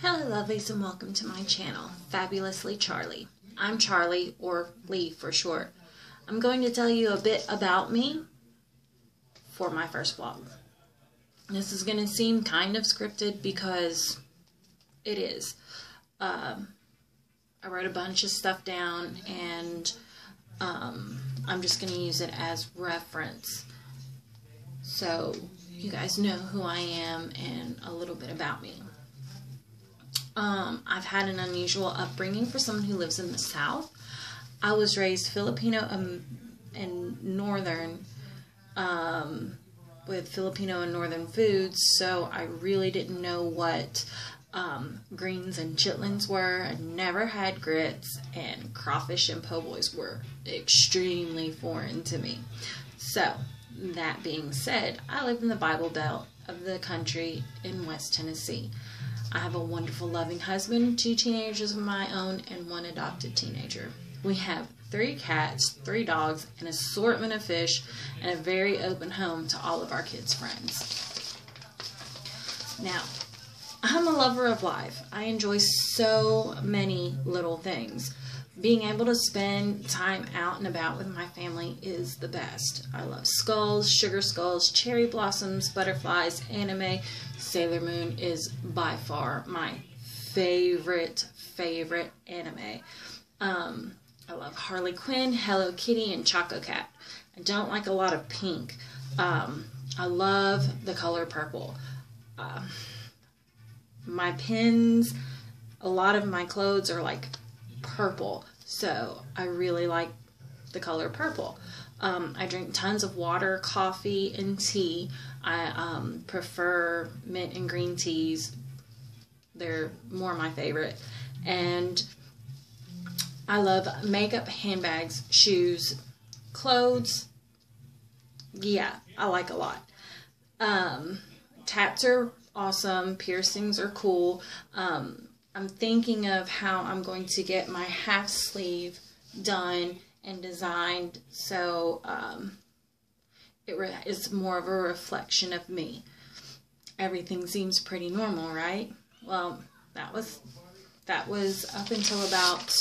Hello lovelies and welcome to my channel, Fabulously Charlie. I'm Charlie, or Lee for short. I'm going to tell you a bit about me for my first vlog. This is going to seem kind of scripted because it is. I wrote a bunch of stuff down and I'm just going to use it as reference. So you guys know who I am and a little bit about me. I've had an unusual upbringing for someone who lives in the South. I was raised Filipino and Northern, with Filipino and Northern foods, so I really didn't know what greens and chitlins were. I never had grits, and crawfish and po' boys were extremely foreign to me. So, that being said, I live in the Bible Belt of the country in West Tennessee. I have a wonderful, loving husband, 2 teenagers of my own, and 1 adopted teenager. We have 3 cats, 3 dogs, an assortment of fish, and a very open home to all of our kids' friends. Now, I'm a lover of life. I enjoy so many little things. Being able to spend time out and about with my family is the best. I love skulls, sugar skulls, cherry blossoms, butterflies, anime. Sailor Moon is by far my favorite anime. I love Harley Quinn, Hello Kitty, and Choco Cat. I don't like a lot of pink. I love the color purple. My pins, a lot of my clothes are like purple, so I really like the color purple. I drink tons of water, coffee, and tea. I prefer mint and green teas. They're more my favorite. And I love makeup, handbags, shoes, clothes. Yeah, I like a lot. Tats are awesome. Piercings are cool. I'm thinking of how I'm going to get my half sleeve done and designed so it's more of a reflection of me. Everything seems pretty normal, right? Well, that was up until about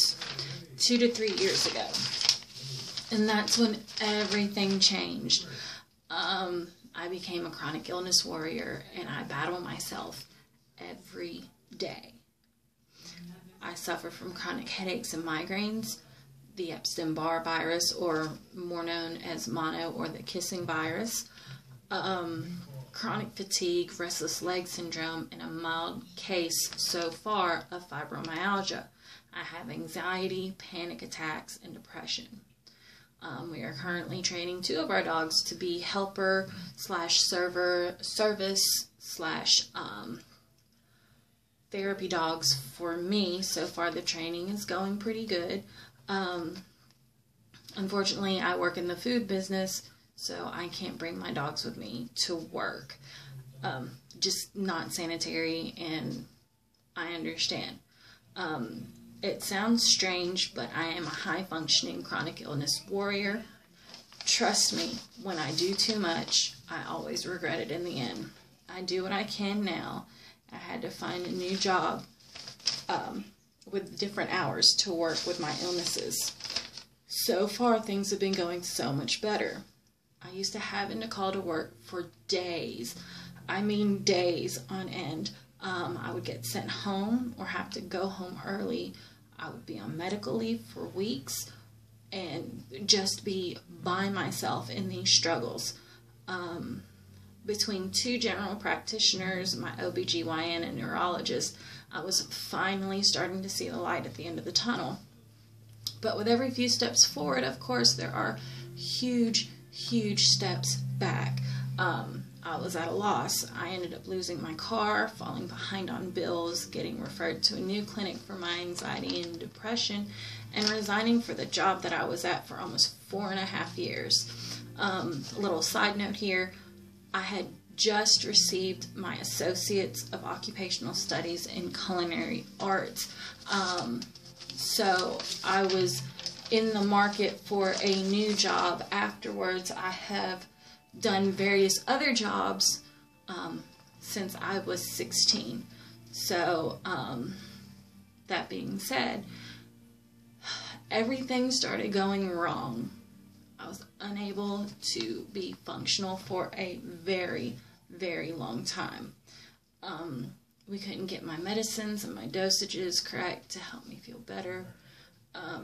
2 to 3 years ago, and that's when everything changed. I became a chronic illness warrior, and I battle myself every day. I suffer from chronic headaches and migraines, the Epstein-Barr virus, or more known as mono or the kissing virus, chronic fatigue, restless leg syndrome, and a mild case so far of fibromyalgia. I have anxiety, panic attacks, and depression. We are currently training 2 of our dogs to be helper / service / therapy dogs for me. So far the training is going pretty good. Unfortunately, I work in the food business, so I can't bring my dogs with me to work. Just not sanitary, and I understand. It sounds strange, but I am a high-functioning chronic illness warrior. Trust me, when I do too much, I always regret it in the end. I do what I can now. I had to find a new job with different hours to work with my illnesses. So far, things have been going so much better. I used to having to call to work for days. I mean days on end. I would get sent home or have to go home early. I would be on medical leave for weeks and just be by myself in these struggles. Between 2 general practitioners, my OBGYN and neurologist, I was finally starting to see the light at the end of the tunnel. But with every few steps forward, of course, there are huge steps back. I was at a loss. I ended up losing my car, falling behind on bills, getting referred to a new clinic for my anxiety and depression, and resigning for the job that I was at for almost 4.5 years. A little side note here, I had just received my Associates of Occupational Studies in Culinary Arts. So I was in the market for a new job afterwards. I have done various other jobs since I was 16. So, that being said, everything started going wrong. I was unable to be functional for a very, very long time. We couldn't get my medicines and my dosages correct to help me feel better. I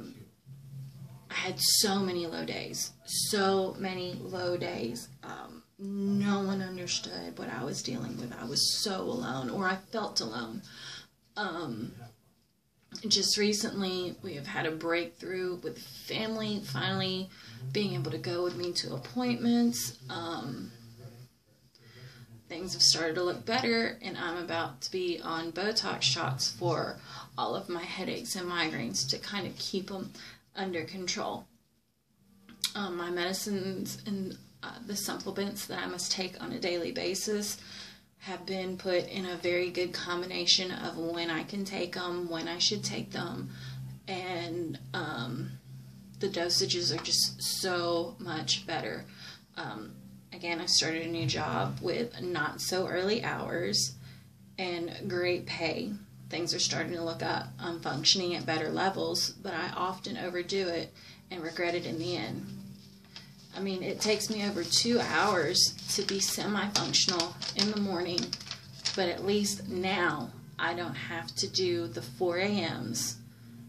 had so many low days. No one understood what I was dealing with. I was so alone, or I felt alone. Just recently, we have had a breakthrough with family finally being able to go with me to appointments. Things have started to look better, and I'm about to be on Botox shots for all of my headaches and migraines to kind of keep them under control. My medicines and the supplements that I must take on a daily basis have been put in a very good combination of when I can take them, when I should take them, and the dosages are just so much better. Again, I started a new job with not so early hours and great pay. Things are starting to look up. I'm functioning at better levels, but I often overdo it and regret it in the end. I mean, it takes me over 2 hours to be semi-functional in the morning, but at least now I don't have to do the 4 a.m.s,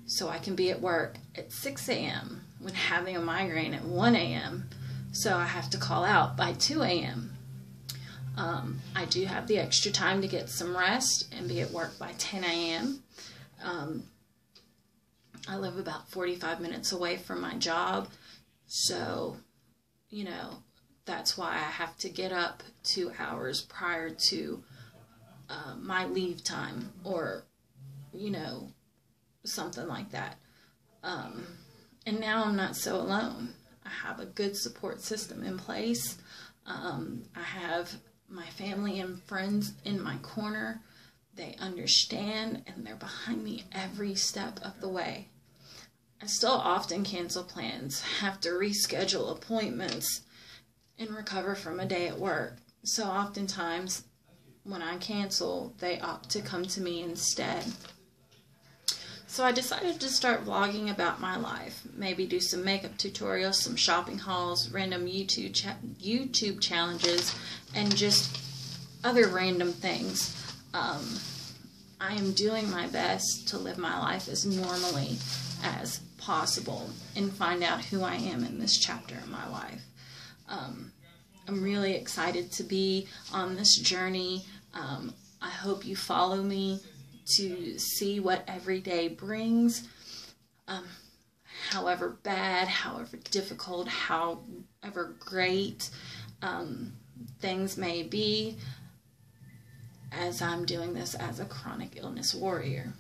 so I can be at work at 6 a.m. when having a migraine at 1 a.m., so I have to call out by 2 a.m. I do have the extra time to get some rest and be at work by 10 a.m. I live about 45 minutes away from my job, so, you know, that's why I have to get up 2 hours prior to my leave time, or, you know, something like that. And now I'm not so alone. I have a good support system in place. I have my family and friends in my corner. They understand, and they're behind me every step of the way. I still often cancel plans, have to reschedule appointments, and recover from a day at work. So oftentimes, when I cancel, they opt to come to me instead. So I decided to start vlogging about my life. Maybe do some makeup tutorials, some shopping hauls, random YouTube challenges, and just other random things. I am doing my best to live my life as normally as possible and find out who I am in this chapter of my life. I'm really excited to be on this journey. I hope you follow me to see what every day brings. However bad, however difficult, however great things may be, as I'm doing this as a chronic illness warrior.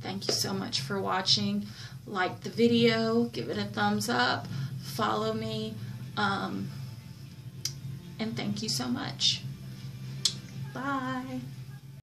Thank you so much for watching. Like the video, give it a thumbs up, follow me, and thank you so much. Bye.